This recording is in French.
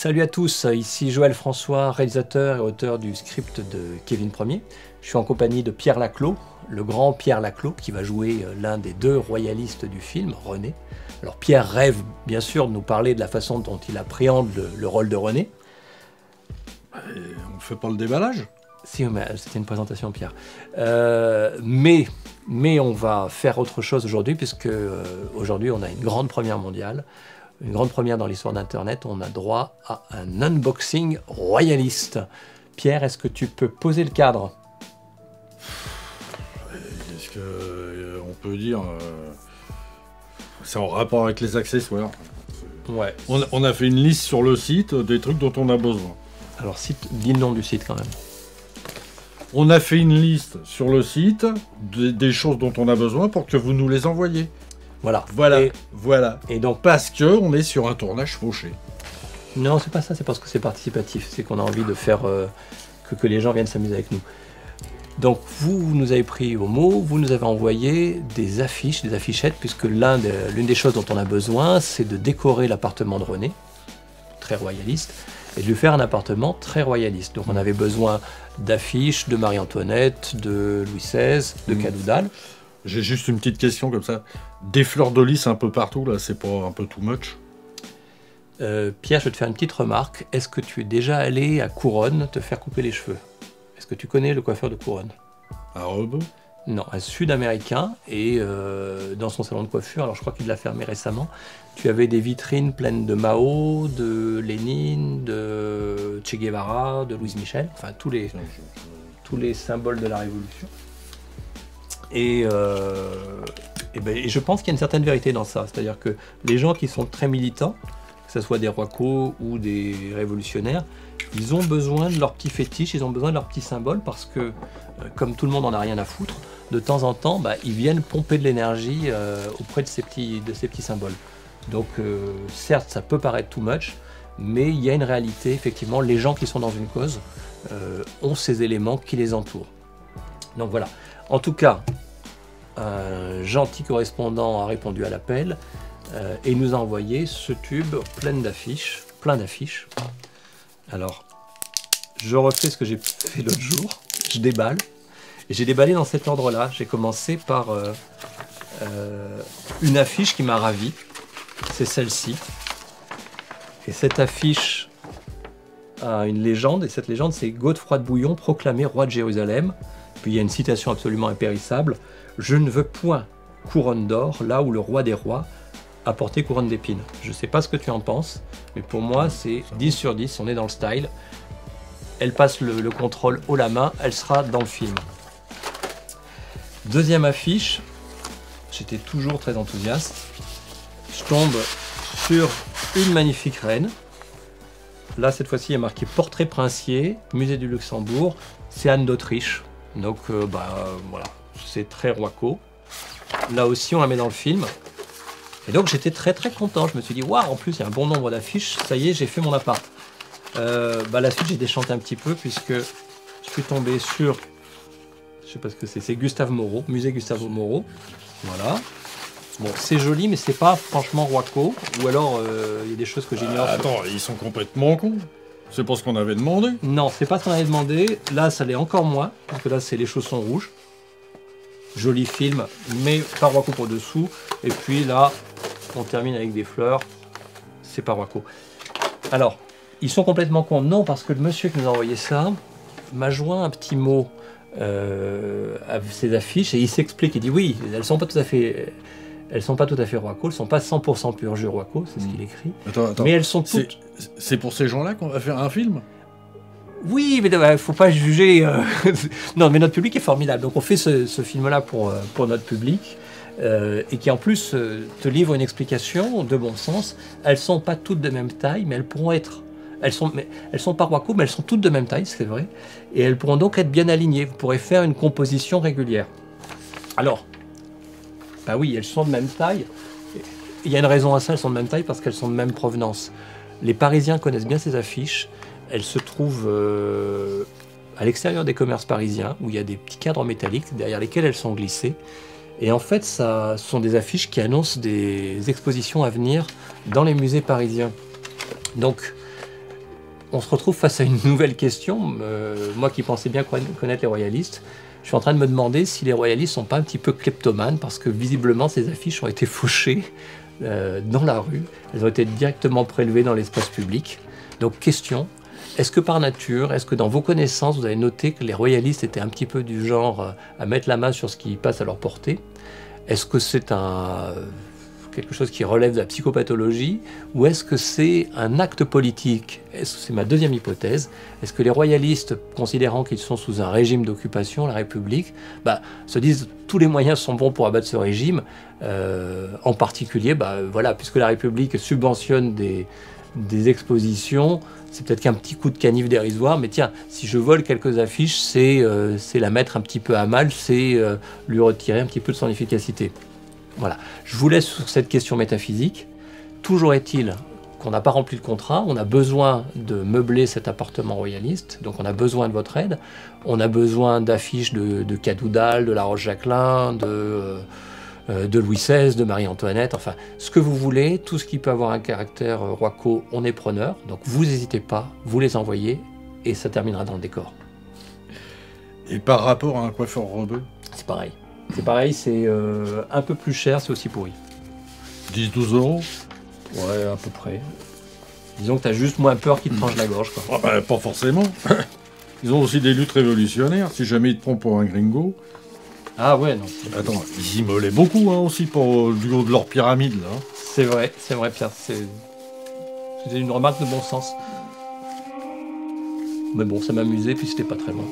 Salut à tous, ici Joël François, réalisateur et auteur du script de Kevin Ier. Je suis en compagnie de Pierre Laclos, le grand Pierre Laclos, qui va jouer l'un des deux royalistes du film, René. Alors Pierre rêve bien sûr de nous parler de la façon dont il appréhende le rôle de René. On fait pas le déballage? Si, mais c'était une présentation, Pierre. Mais on va faire autre chose aujourd'hui, puisque aujourd'hui on a une grande première mondiale. Une grande première dans l'histoire d'Internet, on a droit à un unboxing royaliste. Pierre, est-ce que tu peux poser le cadre? Est-ce que on peut dire c'est en rapport avec les accessoires? Ouais. On a fait une liste sur le site des trucs dont on a besoin. Alors, dis le nom du site quand même. On a fait une liste sur le site des choses dont on a besoin pour que vous nous les envoyiez. Voilà. Voilà. Et donc, parce que on est sur un tournage fauché. Non, c'est pas ça, c'est parce que c'est participatif. C'est qu'on a envie de faire que les gens viennent s'amuser avec nous. Donc, vous nous avez pris au mot, vous nous avez envoyé des affiches, des affichettes, puisque l'une des choses dont on a besoin, c'est de décorer l'appartement de René, très royaliste, et de lui faire un appartement très royaliste. Donc, on avait besoin d'affiches de Marie-Antoinette, de Louis XVI, de Cadoudal. J'ai juste une petite question comme ça. Des fleurs de lys un peu partout, là, c'est pas un peu too much? Pierre, je vais te faire une petite remarque. Est-ce que tu es déjà allé à Couronne te faire couper les cheveux? Est-ce que tu connais le coiffeur de Couronne? À Robe? Non, un sud-américain, et dans son salon de coiffure, alors je crois qu'il l'a fermé récemment, tu avais des vitrines pleines de Mao, de Lénine, de Che Guevara, de Louise Michel, enfin tous les symboles de la Révolution. Et je pense qu'il y a une certaine vérité dans ça, c'est-à-dire que les gens qui sont très militants, que ce soit des roicos ou des révolutionnaires, ils ont besoin de leurs petits fétiches, ils ont besoin de leurs petits symboles, parce que, comme tout le monde n'en a rien à foutre, de temps en temps, ils viennent pomper de l'énergie auprès de ces petits symboles. Donc, certes, ça peut paraître too much, mais il y a une réalité, effectivement, les gens qui sont dans une cause ont ces éléments qui les entourent. Donc voilà. En tout cas, un gentil correspondant a répondu à l'appel et nous a envoyé ce tube plein d'affiches. Alors, je refais ce que j'ai fait l'autre jour. Je déballe. Et j'ai déballé dans cet ordre-là. J'ai commencé par une affiche qui m'a ravi. C'est celle-ci. Et cette affiche a une légende. Et cette légende, c'est Godefroy de Bouillon proclamé roi de Jérusalem. Puis il y a une citation absolument impérissable. « Je ne veux point couronne d'or, là où le roi des rois a porté couronne d'épines. » Je ne sais pas ce que tu en penses, mais pour moi, c'est 10 sur 10, on est dans le style. Elle passe le contrôle haut la main, elle sera dans le film. Deuxième affiche, j'étais toujours très enthousiaste. Je tombe sur une magnifique reine. Là, cette fois-ci, il y a marqué « Portrait princier, musée du Luxembourg ». C'est Anne d'Autriche. Donc voilà, c'est très roico. Là aussi, on la met dans le film. Et donc, j'étais très très content. Je me suis dit, waouh, en plus, il y a un bon nombre d'affiches. Ça y est, j'ai fait mon appart. La suite, j'ai déchanté un petit peu, puisque je suis tombé sur, je sais pas ce que c'est Gustave Moreau, musée Gustave Moreau. Voilà. Bon, c'est joli, mais c'est pas franchement roico. Ou alors, il y a des choses que j'ignore. Attends, ils sont complètement cons. C'est pas ce qu'on avait demandé? Non, c'est pas ce qu'on avait demandé. Là, ça l'est encore moins, parce que là, c'est les chaussons rouges. Joli film, mais pas roico pour dessous. Et puis là, on termine avec des fleurs. C'est pas roico. Alors, ils sont complètement cons. Non, parce que le monsieur qui nous a envoyé ça m'a joint un petit mot à ces affiches, et il s'explique. Il dit oui, elles sont pas tout à fait roico, elles sont pas 100% pur jus roico, c'est ce qu'il écrit. Attends, mais elles sont toutes... C'est pour ces gens-là qu'on va faire un film? Oui, mais faut pas juger. Non, mais notre public est formidable. Donc on fait ce film-là pour notre public, et qui en plus te livre une explication de bon sens. Elles sont pas toutes de même taille, mais elles pourront être. Elles sont pas roico, mais elles sont toutes de même taille, c'est vrai. Et elles pourront donc être bien alignées. Vous pourrez faire une composition régulière. Alors, oui, elles sont de même taille. Il y a une raison à ça, elles sont de même taille parce qu'elles sont de même provenance. Les Parisiens connaissent bien ces affiches. Elles se trouvent à l'extérieur des commerces parisiens, où il y a des petits cadres métalliques derrière lesquels elles sont glissées. Et en fait, ce sont des affiches qui annoncent des expositions à venir dans les musées parisiens. Donc, on se retrouve face à une nouvelle question. Moi qui pensais bien connaître les royalistes, je suis en train de me demander si les royalistes sont pas un petit peu kleptomanes, parce que visiblement ces affiches ont été fauchées dans la rue, elles ont été directement prélevées dans l'espace public. Donc question, est-ce que par nature, est-ce que dans vos connaissances, vous avez noté que les royalistes étaient un petit peu du genre à mettre la main sur ce qui passe à leur portée? Est-ce que c'est quelque chose qui relève de la psychopathologie, ou est-ce que c'est un acte politique? C'est ma deuxième hypothèse. Est-ce que les royalistes, considérant qu'ils sont sous un régime d'occupation, la République, se disent tous les moyens sont bons pour abattre ce régime, en particulier, voilà, puisque la République subventionne des expositions, c'est peut-être qu'un petit coup de canif dérisoire, mais tiens, si je vole quelques affiches, c'est la mettre un petit peu à mal, c'est lui retirer un petit peu de son efficacité. Voilà, je vous laisse sur cette question métaphysique. Toujours est-il qu'on n'a pas rempli le contrat, on a besoin de meubler cet appartement royaliste, donc on a besoin de votre aide, on a besoin d'affiches de Cadoudal, de La Roche-Jacquelin, de Louis XVI, de Marie-Antoinette, enfin, ce que vous voulez, tout ce qui peut avoir un caractère roico, on est preneur, donc vous n'hésitez pas, vous les envoyez, et ça terminera dans le décor. Et par rapport à un coiffeur rebeu? C'est pareil. C'est pareil, c'est un peu plus cher, c'est aussi pourri. 10-12 euros? Ouais, à peu près. Disons que t'as juste moins peur qu'ils te tranchent la gorge, quoi. Pas forcément. Ils ont aussi des luttes révolutionnaires, si jamais ils te prennent pour un gringo. Ah ouais, non. Attends, ils immolaient beaucoup aussi pour du haut de leur pyramide, là. C'est vrai, Pierre. C'était une remarque de bon sens. Mais bon, ça m'amusait, puis c'était pas très loin.